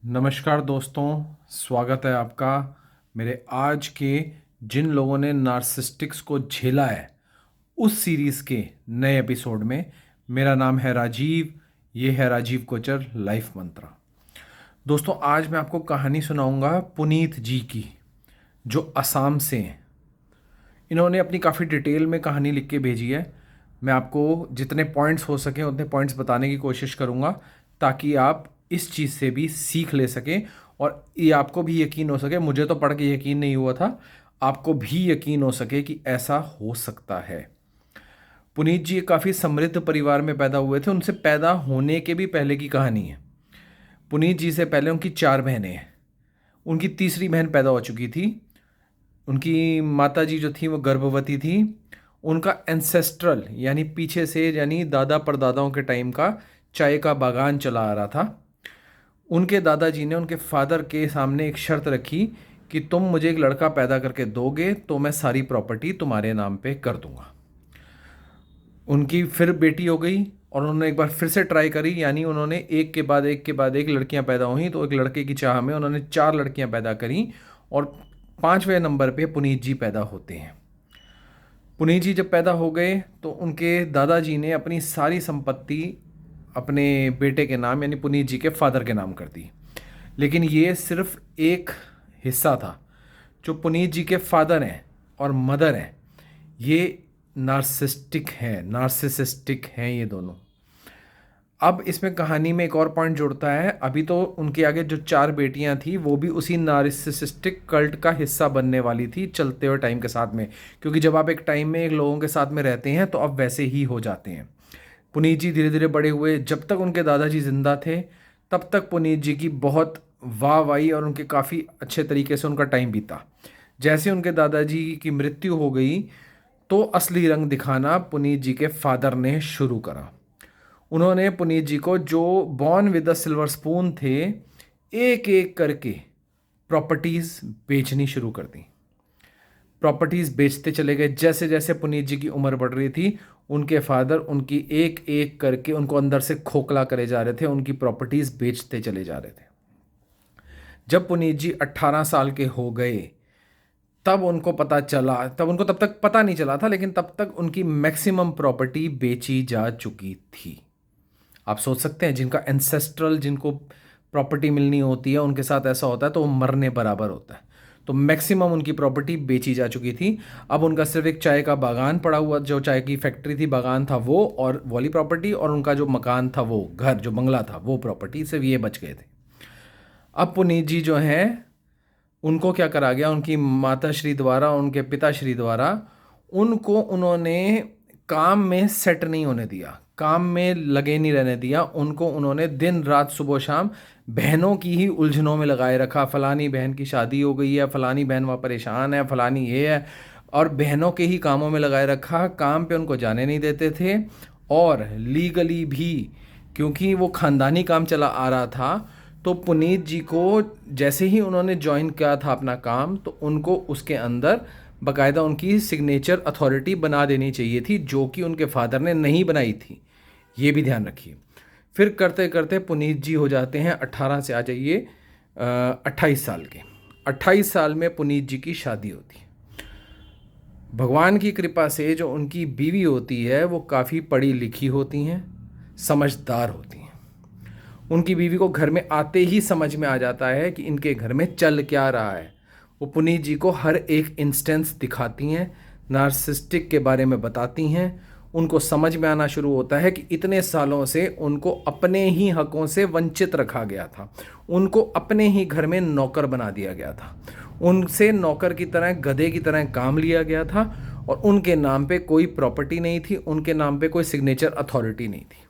नमस्कार दोस्तों, स्वागत है आपका मेरे आज के जिन लोगों ने नार्सिसिस्टिक्स को झेला है उस सीरीज़ के नए एपिसोड में। मेरा नाम है राजीव, ये है राजीव कोचर लाइफ मंत्रा। दोस्तों, आज मैं आपको कहानी सुनाऊंगा पुनीत जी की, जो असम से हैं। इन्होंने अपनी काफ़ी डिटेल में कहानी लिख के भेजी है। मैं आपको जितने पॉइंट्स हो सकें उतने पॉइंट्स बताने की कोशिश करूँगा ताकि आप इस चीज़ से भी सीख ले सकें और ये आपको भी यकीन हो सके। मुझे तो पढ़ के यकीन नहीं हुआ था, आपको भी यकीन हो सके कि ऐसा हो सकता है। पुनीत जी काफ़ी समृद्ध परिवार में पैदा हुए थे। उनसे पैदा होने के भी पहले की कहानी है। पुनीत जी से पहले उनकी 4 बहनें हैं। उनकी तीसरी बहन पैदा हो चुकी थी। उनकी माता जी जो थी वो गर्भवती थी। उनका एंसेस्ट्रल यानी पीछे से यानी दादा परदादाओं के टाइम का चाय का बागान चला आ रहा था। उनके दादाजी ने उनके फादर के सामने एक शर्त रखी कि तुम मुझे एक लड़का पैदा करके दोगे तो मैं सारी प्रॉपर्टी तुम्हारे नाम पे कर दूंगा। उनकी फिर बेटी हो गई और उन्होंने एक बार फिर से ट्राई करी, यानी उन्होंने एक के बाद एक के बाद एक लड़कियां पैदा हुई। तो एक लड़के की चाह में उन्होंने 4 लड़कियां पैदा करी और 5वें नंबर पे पुनीत जी पैदा होते हैं। पुनीत जी जब पैदा हो गए तो उनके दादाजी ने अपनी सारी संपत्ति अपने बेटे के नाम यानी पुनीत जी के फादर के नाम कर दी। लेकिन ये सिर्फ एक हिस्सा था। जो पुनीत जी के फादर हैं और मदर हैं, ये नार्सिसिस्टिक हैं ये दोनों। अब इसमें कहानी में एक और पॉइंट जुड़ता है। अभी तो उनके आगे जो 4 बेटियां थी वो भी उसी नार्सिसिस्टिक कल्ट का हिस्सा बनने वाली थी चलते हुए टाइम के साथ में, क्योंकि जब आप एक टाइम में एक लोगों के साथ में रहते हैं तो आप वैसे ही हो जाते हैं। पुनीत जी धीरे धीरे बड़े हुए। जब तक उनके दादाजी जिंदा थे तब तक पुनीत जी की बहुत वाहवाही और उनके काफ़ी अच्छे तरीके से उनका टाइम बीता। जैसे उनके दादाजी की मृत्यु हो गई तो असली रंग दिखाना पुनीत जी के फादर ने शुरू करा। उन्होंने पुनीत जी को, जो born with the silver spoon थे, एक एक करके प्रॉपर्टीज़ बेचनी शुरू कर दी। प्रॉपर्टीज़ बेचते चले गए। जैसे जैसे पुनीत जी की उम्र बढ़ रही थी उनके फादर उनकी एक एक करके उनको अंदर से खोखला करे जा रहे थे, उनकी प्रॉपर्टीज़ बेचते चले जा रहे थे। जब पुनीत जी 18 साल के हो गए तब उनको पता चला, तब तक पता नहीं चला था, लेकिन तब तक उनकी मैक्सिमम प्रॉपर्टी बेची जा चुकी थी। आप सोच सकते हैं, जिनका एंसेस्ट्रल जिनको प्रॉपर्टी मिलनी होती है उनके साथ ऐसा होता है तो वो मरने बराबर होता है। तो मैक्सिमम उनकी प्रॉपर्टी बेची जा चुकी थी। अब उनका सिर्फ एक चाय का बागान पड़ा हुआ, जो चाय की फैक्ट्री थी, बागान था वो, और वाली प्रॉपर्टी, और उनका जो मकान था, वो घर, जो बंगला था, वो प्रॉपर्टी, सिर्फ ये बच गए थे। अब पुनीत जी जो हैं उनको क्या करा गया, उनकी माता श्री द्वारा, उनके पिताश्री द्वारा, उनको उन्होंने काम में सेट नहीं होने दिया, काम में लगे नहीं रहने दिया। उनको उन्होंने दिन रात सुबह शाम बहनों की ही उलझनों में लगाए रखा। फलानी बहन की शादी हो गई है, फलानी बहन वहाँ परेशान है, फलानी ये है, और बहनों के ही कामों में लगाए रखा। काम पे उनको जाने नहीं देते थे और लीगली भी, क्योंकि वो ख़ानदानी काम चला आ रहा था। तो पुनीत जी को जैसे ही उन्होंने ज्वाइन किया था अपना काम, तो उनको उसके अंदर बाकायदा उनकी सिग्नेचर अथॉरिटी बना देनी चाहिए थी, जो कि उनके फादर ने नहीं बनाई थी। ये भी ध्यान रखिए। फिर करते करते पुनीत जी हो जाते हैं 18 से, आ जाइए, 28 साल के। 28 साल में पुनीत जी की शादी होती है। भगवान की कृपा से जो उनकी बीवी होती है वो काफ़ी पढ़ी लिखी होती हैं, समझदार होती हैं। उनकी बीवी को घर में आते ही समझ में आ जाता है कि इनके घर में चल क्या रहा है। वो पुनीत जी को हर एक इंस्टेंस दिखाती हैं, नार्सिसिस्टिक के बारे में बताती हैं। उनको समझ में आना शुरू होता है कि इतने सालों से उनको अपने ही हकों से वंचित रखा गया था, उनको अपने ही घर में नौकर बना दिया गया था, उनसे नौकर की तरह, गधे की तरह काम लिया गया था, और उनके नाम पे कोई प्रॉपर्टी नहीं थी, उनके नाम पे कोई सिग्नेचर अथॉरिटी नहीं थी।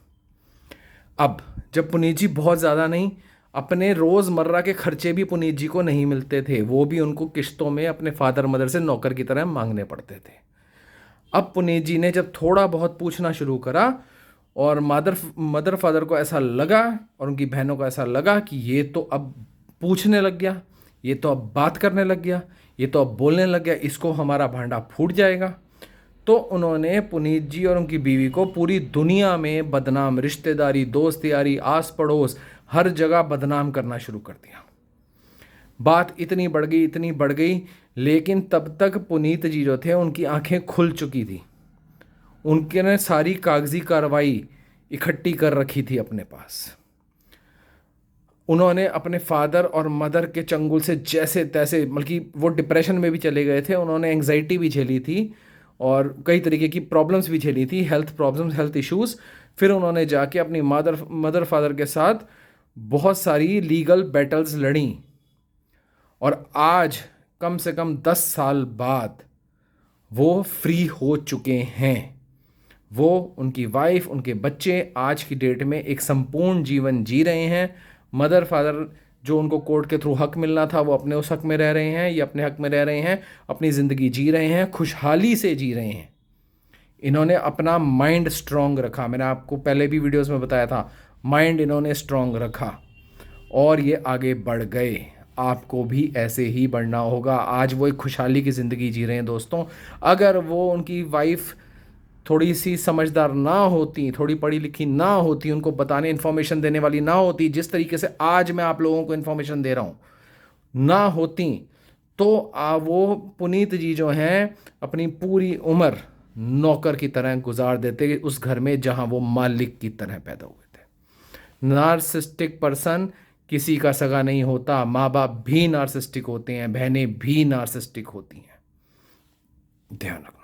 अब जब पुनीत जी बहुत ज़्यादा नहीं, अपने रोज़मर्रा के खर्चे भी पुनीत जी को नहीं मिलते थे, वो भी उनको किश्तों में अपने फादर मदर से नौकर की तरह मांगने पड़ते थे। अब पुनीत जी ने जब थोड़ा बहुत पूछना शुरू करा और मदर फादर को ऐसा लगा और उनकी बहनों को ऐसा लगा कि ये तो अब पूछने लग गया, ये तो अब बात करने लग गया, ये तो अब बोलने लग गया, इसको हमारा भांडा फूट जाएगा। तो उन्होंने पुनीत जी और उनकी बीवी को पूरी दुनिया में बदनाम, रिश्तेदारी, दोस्त यारी, आस पड़ोस, हर जगह बदनाम करना शुरू कर दिया। बात इतनी बढ़ गई, इतनी बढ़ गई, लेकिन तब तक पुनीत जी जो थे उनकी आंखें खुल चुकी थी। उनके ने सारी कागजी कार्रवाई इकट्ठी कर रखी थी अपने पास। उन्होंने अपने फादर और मदर के चंगुल से जैसे तैसे, बल्कि वो डिप्रेशन में भी चले गए थे, उन्होंने एंग्जाइटी भी झेली थी और कई तरीके की प्रॉब्लम्स भी झेली थी, हेल्थ प्रॉब्लम्स, हेल्थ इश्यूज़। फिर उन्होंने जाके अपनी मदर फादर के साथ बहुत सारी लीगल बैटल्स लड़ी और आज कम से कम 10 साल बाद वो फ्री हो चुके हैं। वो, उनकी वाइफ, उनके बच्चे आज की डेट में एक संपूर्ण जीवन जी रहे हैं। मदर फादर जो उनको कोर्ट के थ्रू हक मिलना था वो अपने उस हक में रह रहे हैं, ये अपने हक में रह रहे हैं, अपनी ज़िंदगी जी रहे हैं, खुशहाली से जी रहे हैं। इन्होंने अपना माइंड स्ट्रॉन्ग रखा। मैंने आपको पहले भी वीडियोस में बताया था, माइंड इन्होंने स्ट्रॉन्ग रखा और ये आगे बढ़ गए। आपको भी ऐसे ही बढ़ना होगा। आज वो एक खुशहाली की ज़िंदगी जी रहे हैं दोस्तों। अगर वो, उनकी वाइफ थोड़ी सी समझदार ना होती, थोड़ी पढ़ी लिखी ना होती, उनको बताने, इन्फॉर्मेशन देने वाली ना होती, जिस तरीके से आज मैं आप लोगों को इन्फॉर्मेशन दे रहा हूँ, ना होती, तो वो पुनीत जी जो हैं अपनी पूरी उम्र नौकर की तरह गुजार देते उस घर में जहाँ वो मालिक की तरह पैदा हुए थे। नार्सिस्टिक पर्सन किसी का सगा नहीं होता। माँ बाप भी नार्सिस्टिक होते हैं, बहनें भी नार्सिस्टिक होती हैं। ध्यान रखना।